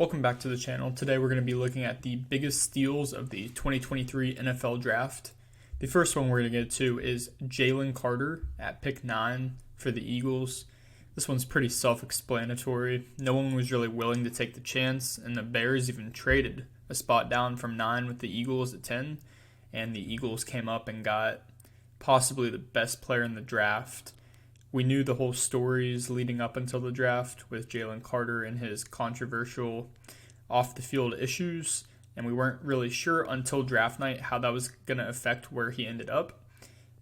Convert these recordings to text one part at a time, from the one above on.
Welcome back to the channel. Today we're going to be looking at the biggest steals of the 2023 NFL Draft. The first one we're going to get to is Jalen Carter at pick 9 for the Eagles. This one's pretty self-explanatory. No one was really willing to take the chance, and the Bears even traded a spot down from 9 with the Eagles at 10, and the Eagles came up and got possibly the best player in the draft. We knew the whole stories leading up until the draft with Jalen Carter and his controversial off-the-field issues, and we weren't really sure until draft night how that was going to affect where he ended up.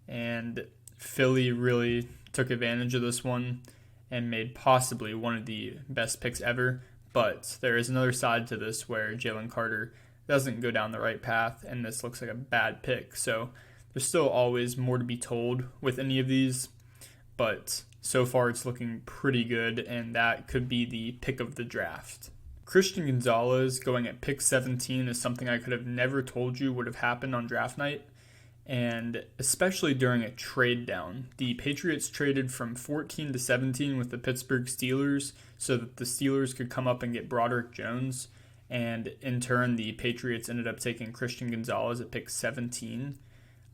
And Philly really took advantage of this one and made possibly one of the best picks ever. But there is another side to this where Jalen Carter doesn't go down the right path, and this looks like a bad pick. So there's still always more to be told with any of these. But so far it's looking pretty good, and that could be the pick of the draft. Christian Gonzalez going at pick 17 is something I could have never told you would have happened on draft night, and especially during a trade down. The Patriots traded from 14 to 17 with the Pittsburgh Steelers so that the Steelers could come up and get Broderick Jones, and in turn the Patriots ended up taking Christian Gonzalez at pick 17.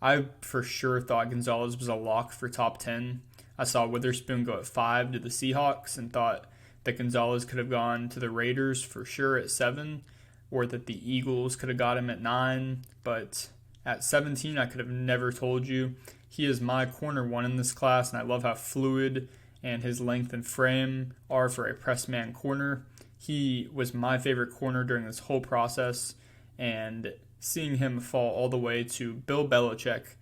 I for sure thought Gonzalez was a lock for top 10. I saw Witherspoon go at 5 to the Seahawks and thought that Gonzalez could have gone to the Raiders for sure at 7, or that the Eagles could have got him at 9. But at 17, I could have never told you. He is my corner 1 in this class, and I love how fluid and his length and frame are for a press man corner. He was my favorite corner during this whole process, and seeing him fall all the way to Bill Belichick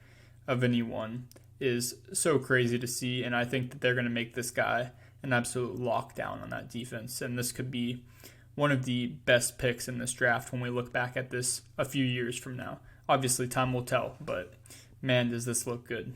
of anyone is so crazy to see, and I think that they're going to make this guy an absolute lockdown on that defense, and this could be one of the best picks in this draft when we look back at this a few years from now. Obviously, time will tell, but man, does this look good.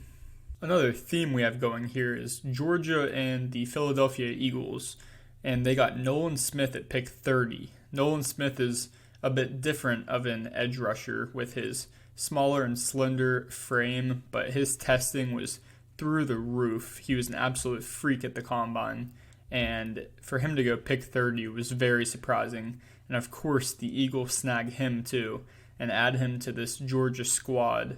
Another theme we have going here is Georgia and the Philadelphia Eagles, and they got Nolan Smith at pick 30. Nolan Smith is a bit different of an edge rusher with his smaller and slender frame, but his testing was through the roof. He was an absolute freak at the combine, and for him to go pick 30 was very surprising. And of course, the Eagles snag him too and add him to this Georgia squad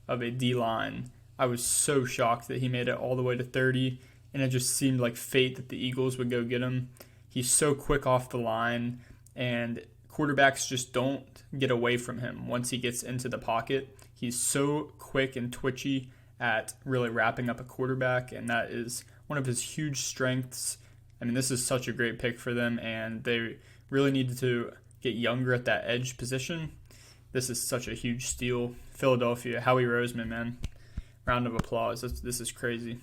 of a D-line. I was so shocked that he made it all the way to 30, and it just seemed like fate that the Eagles would go get him. He's so quick off the line, and quarterbacks just don't get away from him once he gets into the pocket. He's so quick and twitchy at really wrapping up a quarterback, and that is one of his huge strengths. I mean, this is such a great pick for them, and they really needed to get younger at that edge position. This is such a huge steal. Philadelphia, Howie Roseman, man. Round of applause. This is crazy.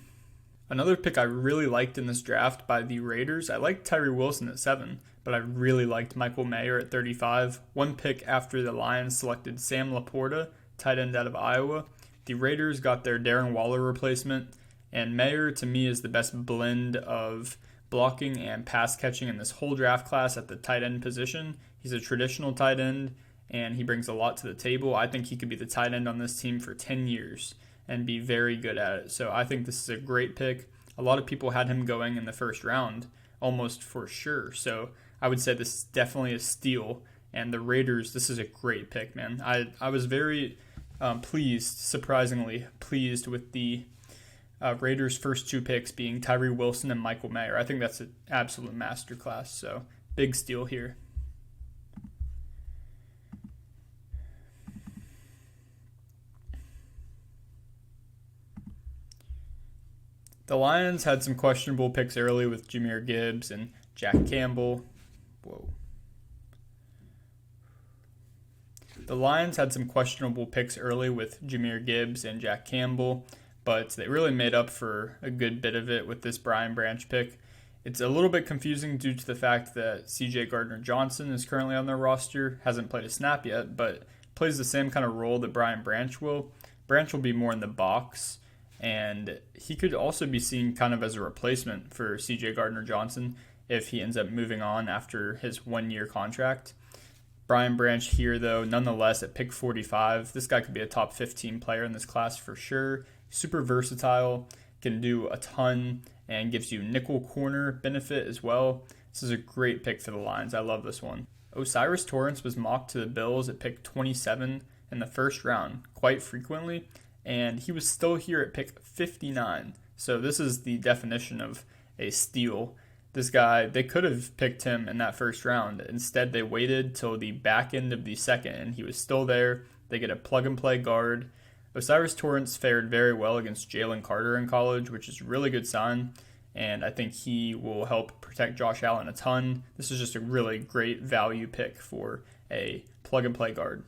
Another pick I really liked in this draft by the Raiders, I liked Tyree Wilson at 7, but I really liked Michael Mayer at 35. One pick after the Lions selected Sam Laporta, tight end out of Iowa. The Raiders got their Darren Waller replacement, and Mayer to me is the best blend of blocking and pass catching in this whole draft class at the tight end position. He's a traditional tight end, and he brings a lot to the table. I think he could be the tight end on this team for 10 years and be very good at it. So I think this is a great pick. A lot of people had him going in the first round, almost for sure. So I would say this is definitely a steal. And the Raiders, this is a great pick, man. I was very pleased, surprisingly pleased with the Raiders' first 2 picks being Tyree Wilson and Michael Mayer. I think that's an absolute masterclass. So big steal here. The Lions had some questionable picks early with Jahmyr Gibbs and Jack Campbell. The Lions had some questionable picks early with Jahmyr Gibbs and Jack Campbell, but they really made up for a good bit of it with this Brian Branch pick. It's a little bit confusing due to the fact that C.J. Gardner-Johnson is currently on their roster, hasn't played a snap yet, but plays the same kind of role that Brian Branch will. Branch will be more in the box, and he could also be seen kind of as a replacement for C.J. Gardner-Johnson if he ends up moving on after his 1-year contract. Brian Branch here, though, nonetheless, at pick 45, this guy could be a top 15 player in this class for sure. Super versatile, can do a ton, and gives you nickel corner benefit as well. This is a great pick for the Lions. I love this one. Osiris Torrance was mocked to the Bills at pick 27 in the first round quite frequently, and he was still here at pick 59. So this is the definition of a steal. This guy, they could have picked him in that first round. Instead, they waited till the back end of the second, and he was still there. They get a plug-and-play guard. Osiris Torrance fared very well against Jalen Carter in college, which is a really good sign, and I think he will help protect Josh Allen a ton. This is just a really great value pick for a plug-and-play guard.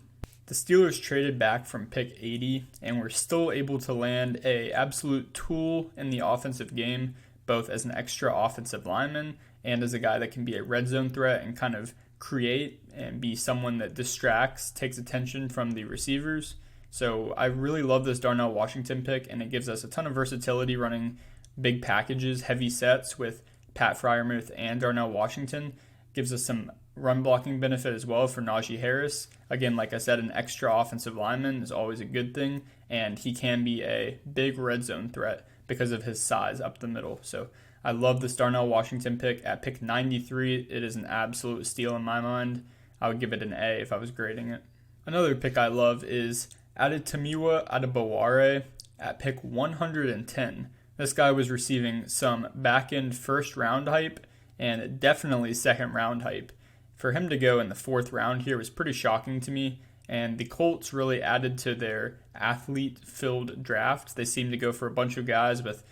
The Steelers traded back from pick 80 and were still able to land an absolute tool in the offensive game, both as an extra offensive lineman and as a guy that can be a red zone threat and kind of create and be someone that distracts, takes attention from the receivers. So I really love this Darnell Washington pick, and it gives us a ton of versatility running big packages, heavy sets with Pat Freiermuth and Darnell Washington. Gives us some run blocking benefit as well for Najee Harris. Again, like I said, an extra offensive lineman is always a good thing, and he can be a big red zone threat because of his size up the middle. So I love this Darnell Washington pick. At pick 93, it is an absolute steal in my mind. I would give it an A if I was grading it. Another pick I love is Adetomiwa Adebayo at pick 110. This guy was receiving some back-end first-round hype and definitely second-round hype. For him to go in the fourth round here was pretty shocking to me, and the Colts really added to their athlete-filled draft. They seemed to go for a bunch of guys with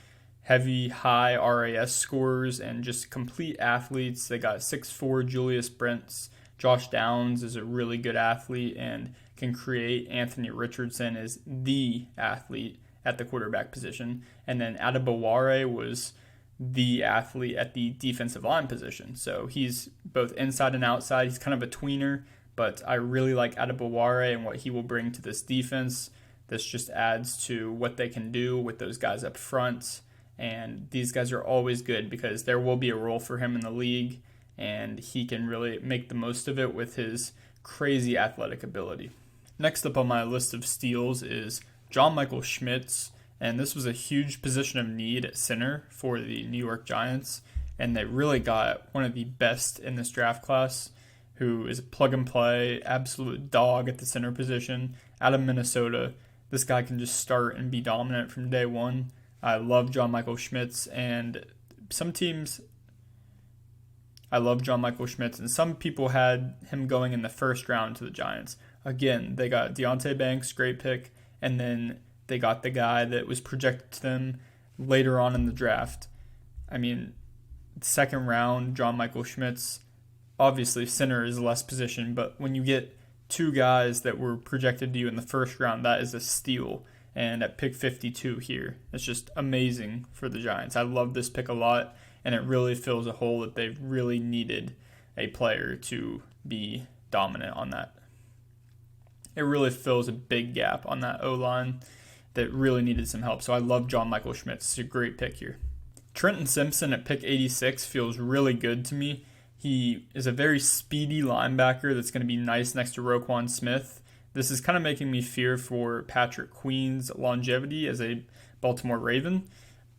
heavy, high RAS scores and just complete athletes. They got 6'4" Julius Brents. Josh Downs is a really good athlete and can create. Anthony Richardson is the athlete at the quarterback position. And then Adebayo was the athlete at the defensive line position. So he's both inside and outside. He's kind of a tweener, but I really like Adebayo and what he will bring to this defense. This just adds to what they can do with those guys up front. And these guys are always good because there will be a role for him in the league, and he can really make the most of it with his crazy athletic ability. Next up on my list of steals is John Michael Schmitz, and this was a huge position of need at center for the New York Giants, and they really got one of the best in this draft class, who is a plug-and-play, absolute dog at the center position out of Minnesota. This guy can just start and be dominant from day one. I love John Michael Schmitz, and some teams, I love John Michael Schmitz, and some people had him going in the first round to the Giants. Again, they got Deonte Banks, great pick, and then they got the guy that was projected to them later on in the draft. I mean, second round, John Michael Schmitz, obviously center is less position, but when you get two guys that were projected to you in the first round, that is a steal. And at pick 52 here, it's just amazing for the Giants. I love this pick a lot, and it really fills a hole that they've really needed a player to be dominant on that. It really fills a big gap on that O-line that really needed some help. So I love John Michael Schmitz. It's a great pick here. Trenton Simpson at pick 86 feels really good to me. He is a very speedy linebacker that's going to be nice next to Nolan Smith. This is kind of making me fear for Patrick Queen's longevity as a Baltimore Raven,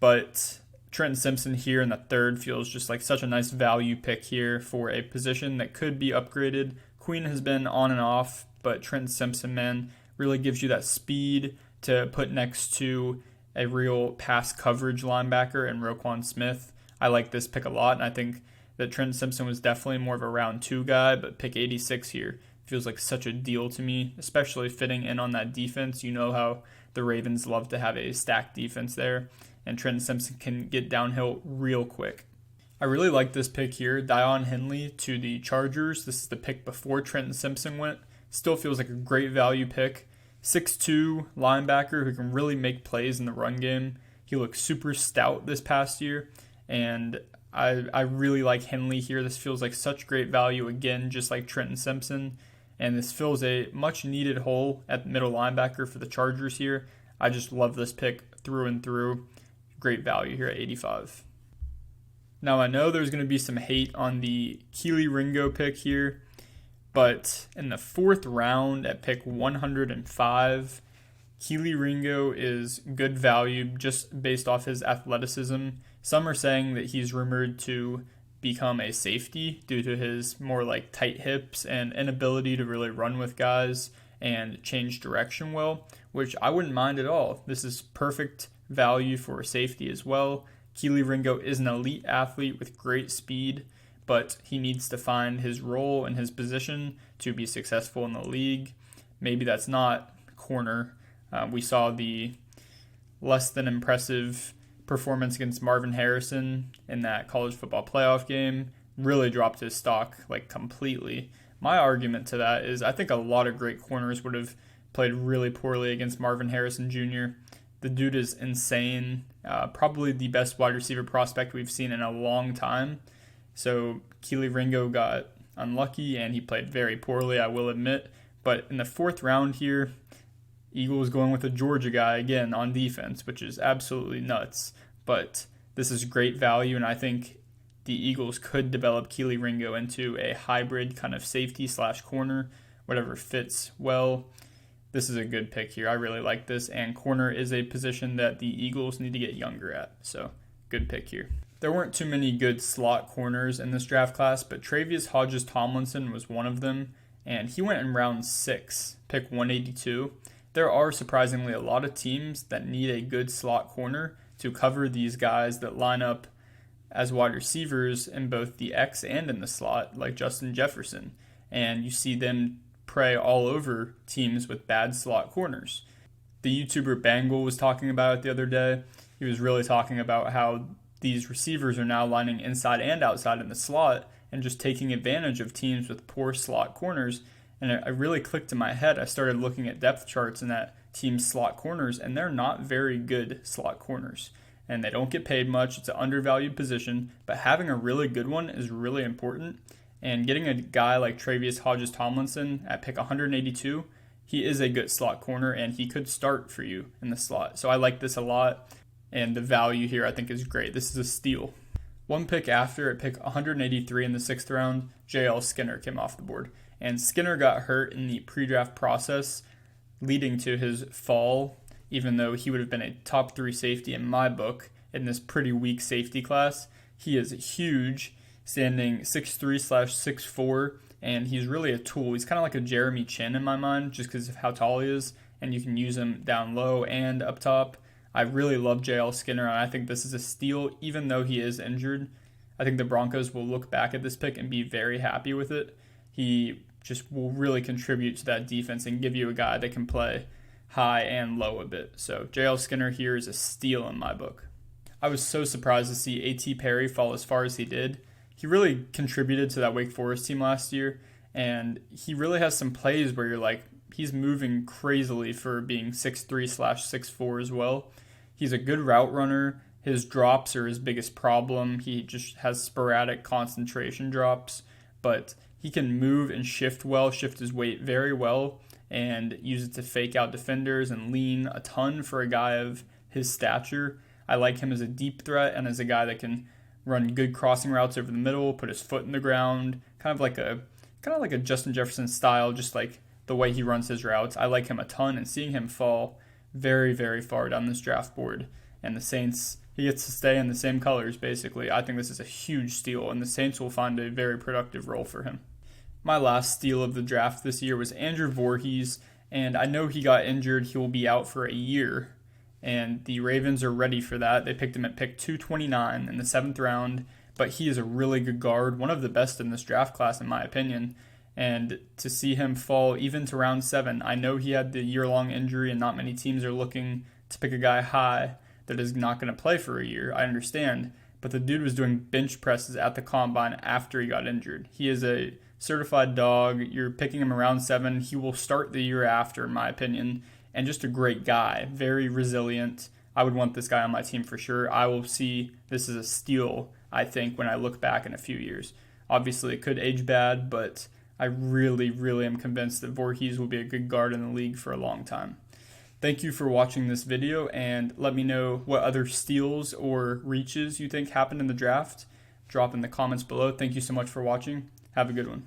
but Trenton Simpson here in the third feels just like such a nice value pick here for a position that could be upgraded. Queen has been on and off, but Trenton Simpson, man, really gives you that speed to put next to a real pass coverage linebacker and Roquan Smith. I like this pick a lot, and I think that Trenton Simpson was definitely more of a round 2 guy, but pick 86 here feels like such a deal to me, especially fitting in on that defense. You know how the Ravens love to have a stacked defense there, and Trenton Simpson can get downhill real quick. I really like this pick here, Dion Henley to the Chargers. This is the pick before Trenton Simpson went. Still feels like a great value pick. 6'2" linebacker who can really make plays in the run game. He looked super stout this past year, and I really like Henley here. This feels like such great value again, just like Trenton Simpson. And this fills a much-needed hole at middle linebacker for the Chargers here. I just love this pick through and through. Great value here at 85. Now, I know there's going to be some hate on the Keeley Ringo pick here, but in the fourth round at pick 105, Keeley Ringo is good value just based off his athleticism. Some are saying that he's rumored to become a safety due to his more like tight hips and inability to really run with guys and change direction well, which I wouldn't mind at all. This is perfect value for a safety as well. Keeley Ringo is an elite athlete with great speed, but he needs to find his role and his position to be successful in the league. Maybe that's not corner. We saw the less than impressive performance against Marvin Harrison in that college football playoff game. Really dropped his stock like completely. My argument to that is I think a lot of great corners would have played really poorly against Marvin Harrison Jr. The dude is insane. Probably the best wide receiver prospect we've seen in a long time. So Keeley Ringo got unlucky and he played very poorly, I will admit. But in the 4th round here, Eagles going with a Georgia guy again on defense, which is absolutely nuts. But this is great value, and I think the Eagles could develop Keeley Ringo into a hybrid kind of safety / corner, whatever fits well. This is a good pick here. I really like this, and corner is a position that the Eagles need to get younger at. So good pick here. There weren't too many good slot corners in this draft class, but Hodges Tomlinson was one of them, and he went in round 6, pick 182. There are surprisingly a lot of teams that need a good slot corner to cover these guys that line up as wide receivers in both the X and in the slot, like Justin Jefferson. And you see them prey all over teams with bad slot corners. The YouTuber Bangle was talking about it the other day. He was really talking about how these receivers are now lining inside and outside in the slot and just taking advantage of teams with poor slot corners. And it really clicked in my head. I started looking at depth charts and at teams' slot corners, and they're not very good slot corners. And they don't get paid much. It's an undervalued position, but having a really good one is really important. And getting a guy like Hodges Tomlinson at pick 182, he is a good slot corner, and he could start for you in the slot. So I like this a lot, and the value here I think is great. This is a steal. One pick after, at pick 183 in the 6th round, J.L. Skinner came off the board. And Skinner got hurt in the pre-draft process, leading to his fall, even though he would have been a top 3 safety in my book in this pretty weak safety class. He is huge, standing 6'3/6'4", and he's really a tool. He's kind of like a Jeremy Chin in my mind, just because of how tall he is, and you can use him down low and up top. I really love J.L. Skinner, and I think this is a steal, even though he is injured. I think the Broncos will look back at this pick and be very happy with it. He just will really contribute to that defense and give you a guy that can play high and low a bit. So J.L. Skinner here is a steal in my book. I was so surprised to see A.T. Perry fall as far as he did. He really contributed to that Wake Forest team last year, and he really has some plays where you're like, he's moving crazily for being 6'3/6'4" as well. He's a good route runner. His drops are his biggest problem. He just has sporadic concentration drops, but he can move and shift well, shift his weight very well, and use it to fake out defenders and lean a ton for a guy of his stature. I like him as a deep threat and as a guy that can run good crossing routes over the middle, put his foot in the ground, kind of like a Justin Jefferson style, just like the way he runs his routes. I like him a ton, and seeing him fall very, very far down this draft board, and the Saints, he gets to stay in the same colors basically. I think this is a huge steal, and the Saints will find a very productive role for him. My last steal of the draft this year was Andrew Voorhees, and I know he got injured. He will be out for a year, and the Ravens are ready for that. They picked him at pick 229 in the 7th round, but he is a really good guard, one of the best in this draft class in my opinion. And to see him fall even to round 7, I know he had the year-long injury and not many teams are looking to pick a guy high that is not going to play for a year. I understand. But the dude was doing bench presses at the combine after he got injured. He is a certified dog. You're picking him around 7. He will start the year after, in my opinion. And just a great guy. Very resilient. I would want this guy on my team for sure. I will see this as a steal, I think, when I look back in a few years. Obviously, it could age bad, but I really, really am convinced that Voorhees will be a good guard in the league for a long time. Thank you for watching this video, and let me know what other steals or reaches you think happened in the draft. Drop in the comments below. Thank you so much for watching. Have a good one.